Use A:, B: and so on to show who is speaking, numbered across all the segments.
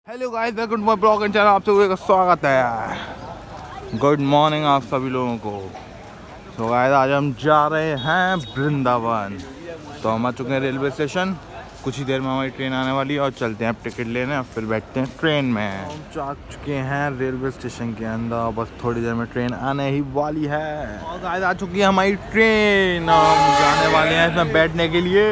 A: Hello guys, welcome to my blog and channel. आप सभी का स्वागत है। गुड मॉर्निंग आप सभी लोगों को। तो गाइस आज हम जा रहे हैं वृंदावन। तो हम आ चुके हैं रेलवे स्टेशन। कुछ ही देर में हमारी ट्रेन आने वाली है और चलते हैं अब टिकट लेने और फिर बैठते हैं ट्रेन में। हम जा चुके हैं रेलवे स्टेशन के अंदर, बस थोड़ी देर में ट्रेन आने ही वाली है। और गाइस आ चुकी है हमारी ट्रेन, हम जाने वाले हैं इसमें बैठने के लिए।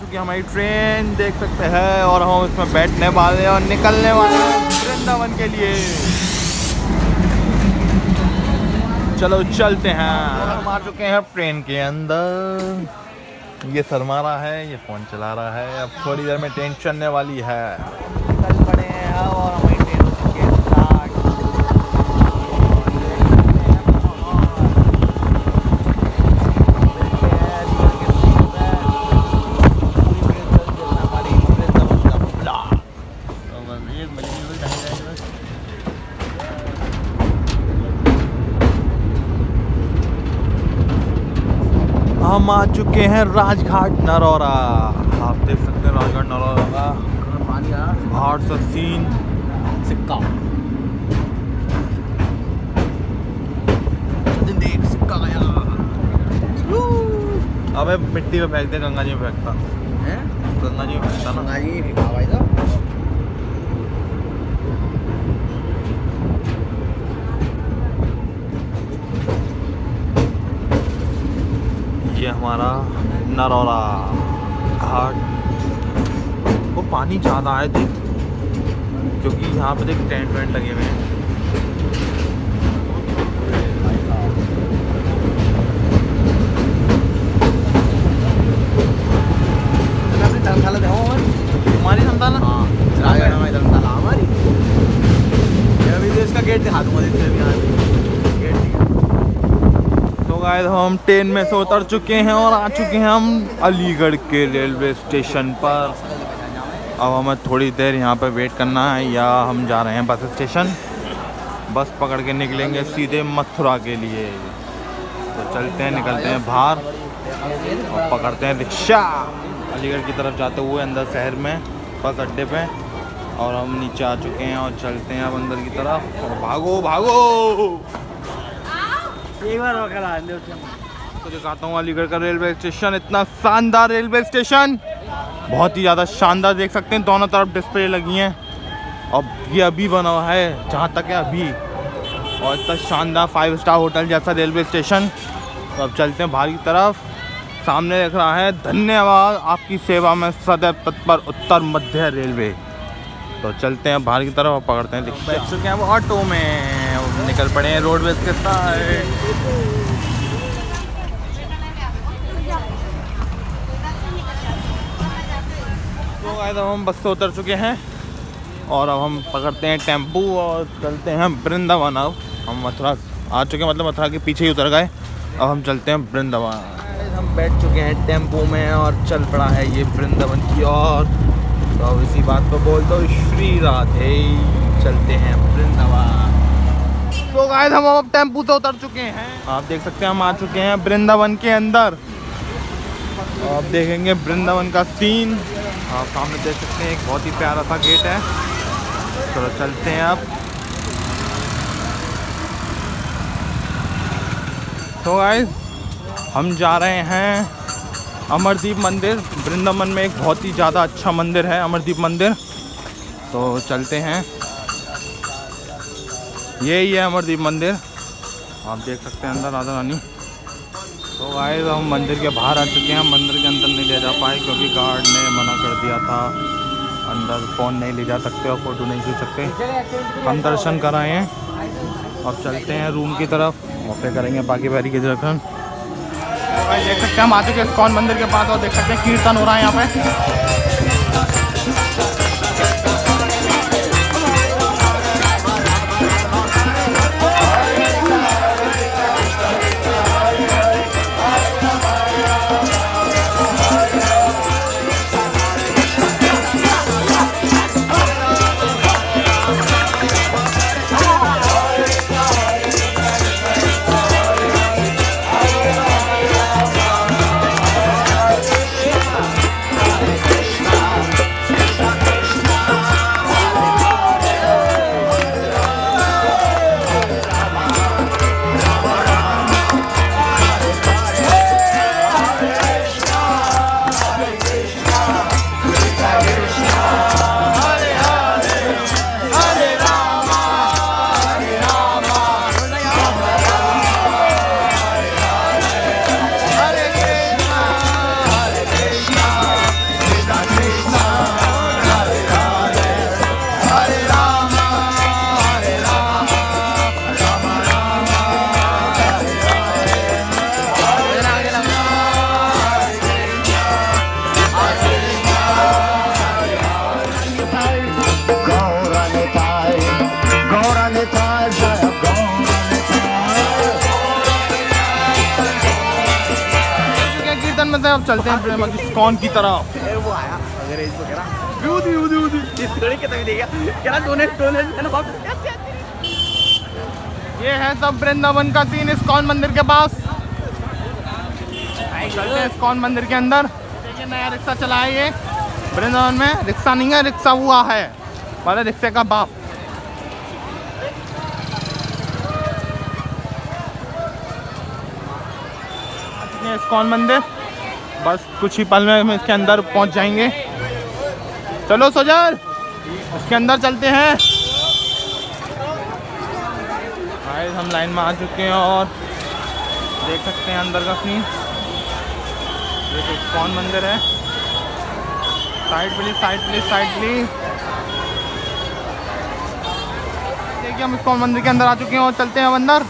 A: कि हमारी ट्रेन देख सकते हैं और हम इसमें बैठने वाले और निकलने वाले हैं वृंदावन के लिए। चलो चलते हैं। हम आ चुके हैं ट्रेन के अंदर। ये शर्मा रहा है, ये फोन चला रहा है। अब थोड़ी देर में ट्रेन चलने वाली है। निकल पड़े हैं और हमारी ट्रेन हो चुकी है स्टार्ट। हम आ चुके हैं राजघाट नरौरा। आप देख सकते हैं राजघाट नरौरा का बाहर से सीन। सिक्का देख, सिक्का गया। अबे मिट्टी में फेंक दे, गंगा जी में फेंकता है। गंगा जी में फेंकता ना, गंगा जी में फेंका भाई साहब। ये हमारा नरौरा घाट। वो पानी ज़्यादा है देख, क्योंकि यहाँ पे देख टेंट वेंट लगे हुए हैं। हमारी धर्मशाला, हाँ राजगढ़ में धर्मशाला हमारी। अभी देश का गेट दिखा दूँगा, देखते हैं गेट दिखा। तो गाइस हम ट्रेन में से उतर चुके हैं और आ चुके हैं हम अलीगढ़ के रेलवे स्टेशन पर। अब हमें थोड़ी देर यहाँ पर वेट करना है या हम जा रहे हैं बस स्टेशन। बस पकड़ के निकलेंगे सीधे मथुरा के लिए। तो चलते हैं, निकलते हैं बाहर और पकड़ते हैं रिक्शा अलीगढ़ की तरफ जाते हुए अंदर शहर में बस अड्डे पे। और हम नीचे आ चुके हैं और चलते हैं अब अंदर की तरफ। और भागो भागो, एक बार तो दिखाता हूँ अलीगढ़ का रेलवे स्टेशन। इतना शानदार रेलवे स्टेशन, बहुत ही ज़्यादा शानदार। देख सकते हैं दोनों तरफ डिस्प्ले लगी हैं। और ये अभी बना हुआ है, जहाँ तक है अभी। और इतना शानदार 5 स्टार होटल जैसा रेलवे स्टेशन। तो अब चलते हैं बाहर की तरफ। सामने दिख रहा है धन्यवाद आपकी सेवा में सदैव तत्पर उत्तर मध्य रेलवे। तो चलते हैं बाहर की तरफ और पकड़ते हैं। बैठ चुके हैं वो ऑटो में, निकल पड़े हैं रोडवेज के साइड। तो गाइस हम बस से उतर चुके हैं और अब हम पकड़ते हैं टेम्पू और चलते हैं वृंदावन। अब हम मथुरा आ चुके हैं, मतलब मथुरा के पीछे ही उतर गए। अब हम चलते हैं वृंदावन। हम बैठ चुके हैं टेम्पू में और चल पड़ा है ये वृंदावन की ओर। तो अब इसी बात को बोल दो, श्री राधे। चलते हैं वृंदावन। तो गाइस हम अब टेम्पू से उतर चुके हैं। आप देख सकते हैं हम आ चुके हैं वृंदावन के अंदर। आप देखेंगे वृंदावन का सीन। आप सामने देख सकते हैं एक बहुत ही प्यारा सा गेट है। चलो चलते हैं अब। तो गाइस हम जा रहे हैं अमरदीप मंदिर। वृंदावन में एक बहुत ही ज़्यादा अच्छा मंदिर है अमरदीप मंदिर। तो चलते हैं, यही है अमरदीप मंदिर। आप देख सकते हैं अंदर राधा रानी। तो गाइस हम मंदिर के बाहर आ चुके हैं। मंदिर के अंदर नहीं ले जा पाए क्योंकि गार्ड ने मना कर दिया था, अंदर फ़ोन नहीं ले जा सकते और फ़ोटो नहीं खींच सकते। हम दर्शन कराए हैं। अब चलते हैं रूम की तरफ और फिर करेंगे बाकी बारी के दर्शन। देख सकते हैं हम आ चुके हैं इस्कॉन मंदिर के पास और देख सकते हैं कीर्तन हो रहा है यहाँ पे। अब चलते हैं इस्कॉन की तरफ।
B: वो आया अगर इसको कह रहा इस थोड़ी के तक देगा कह रहा डोनेट है ना बाप।
A: ये है सब वृंदावन का सीन इस्कॉन मंदिर के पास। चलते हैं इस्कॉन मंदिर के अंदर। देखिए नया रिक्शा चला है ये वृंदावन में। रिक्शा नहीं है, रिक्शा हुआ है वाला रिक्शे का बाप। इस्कॉन मंदिर बस कुछ ही पल में हम इसके अंदर पहुंच जाएंगे। चलो सोजल इसके अंदर चलते हैं। गाइस हम लाइन में आ चुके हैं और देख सकते हैं अंदर का सीन। ये तो इस्कॉन मंदिर है। Side please, side please, side please. देखिए हम इस्कॉन मंदिर के अंदर आ चुके हैं और चलते हैं अब अंदर।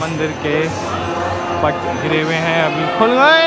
A: मंदिर के पट गिरे हुए हैं, अभी खुल गए।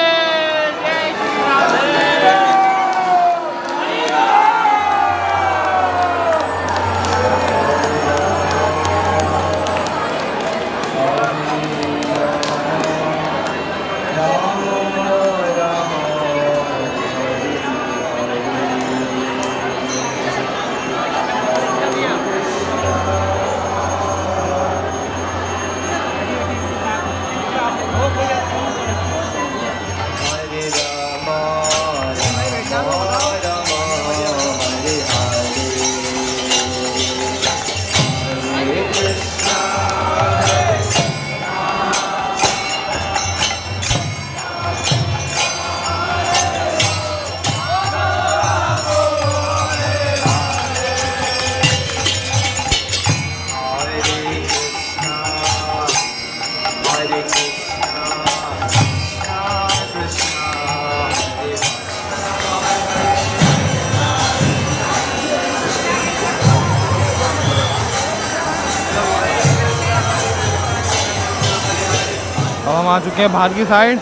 A: अब हम आ चुके हैं बाहर की साइड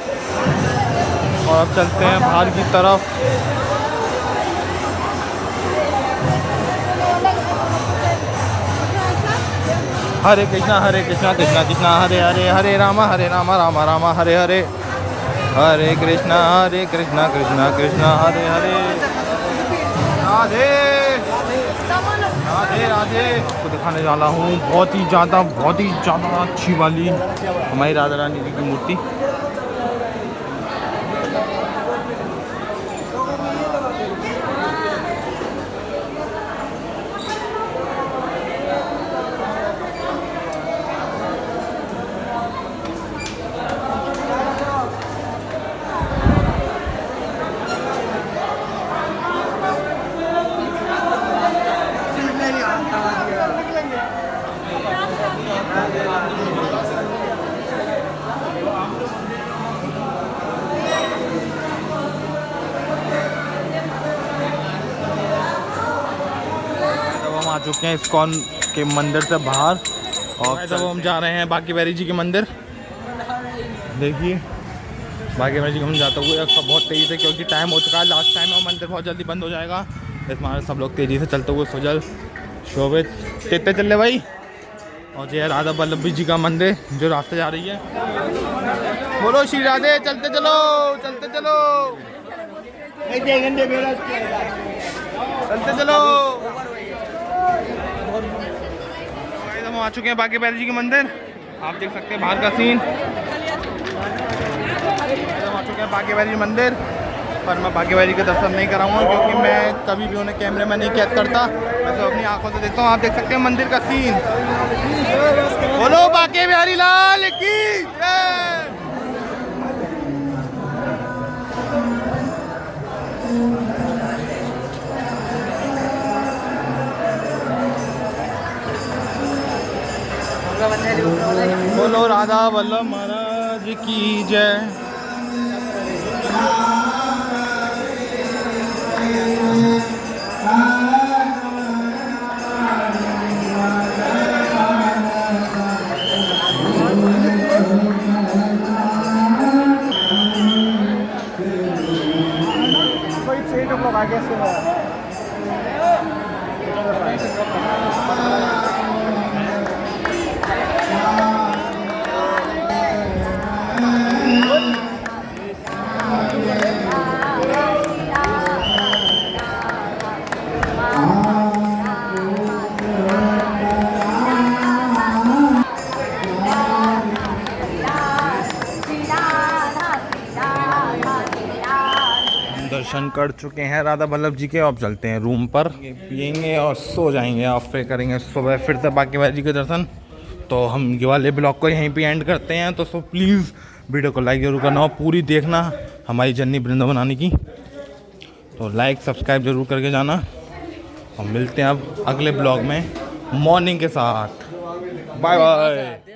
A: और अब चलते हैं बाहर की तरफ। हरे कृष्णा कृष्णा कृष्णा हरे हरे, हरे रामा रामा रामा हरे हरे, हरे कृष्णा कृष्णा कृष्णा हरे हरे, राधे राधे राधे। आपको दिखाने वाला हूँ बहुत ही ज़्यादा अच्छी वाली हमारी राधा रानी जी की मूर्ति। आ चुके हैं इस्कॉन के मंदिर से बाहर और जब हम जा रहे हैं बांके बिहारी जी के मंदिर। देखिए बांके बिहारी जी हम जाते हुए सब बहुत तेज़ी से, क्योंकि टाइम हो चुका है, लास्ट टाइम है, मंदिर बहुत जल्दी बंद हो जाएगा। इसमें सब लोग तेज़ी से चलते हुए सुजल शोभित तेते चल रहे भाई। और ये राधा वल्लभ जी का मंदिर जो रास्ते जा रही है। बोलो श्री राधे, चलते चलो चलते चलो चलते चलो। हम आ चुके हैं बांके बिहारी जी के मंदिर। आप देख सकते हैं बाहर का सीन। हम आ चुके हैं बांके बिहारी जी मंदिर, पर मैं बांके बिहारी के दर्शन नहीं कराऊंगा क्योंकि मैं कभी भी उन्हें कैमरे में नहीं कैद करता, मैं तो अपनी आंखों से देखता हूँ। आप देख सकते हैं मंदिर का सीन। बोलो बांके बिहारी लाल की जय। बोलो राधा वल्लभ महाराज की जय। दर्शन कर चुके हैं राधा वल्लभ जी के। अब चलते हैं रूम पर, पियेंगे और सो जाएंगे और फिर करेंगे सुबह फिर से बाकी भाई जी के दर्शन। तो हम ये वाले ब्लॉग को यहीं पे एंड करते हैं। तो सो प्लीज़ वीडियो को लाइक ज़रूर करना और पूरी देखना हमारी जर्नी वृंदावन आने की। तो लाइक सब्सक्राइब ज़रूर करके जाना और मिलते हैं अब अगले ब्लॉग में मॉर्निंग के साथ। Bye bye.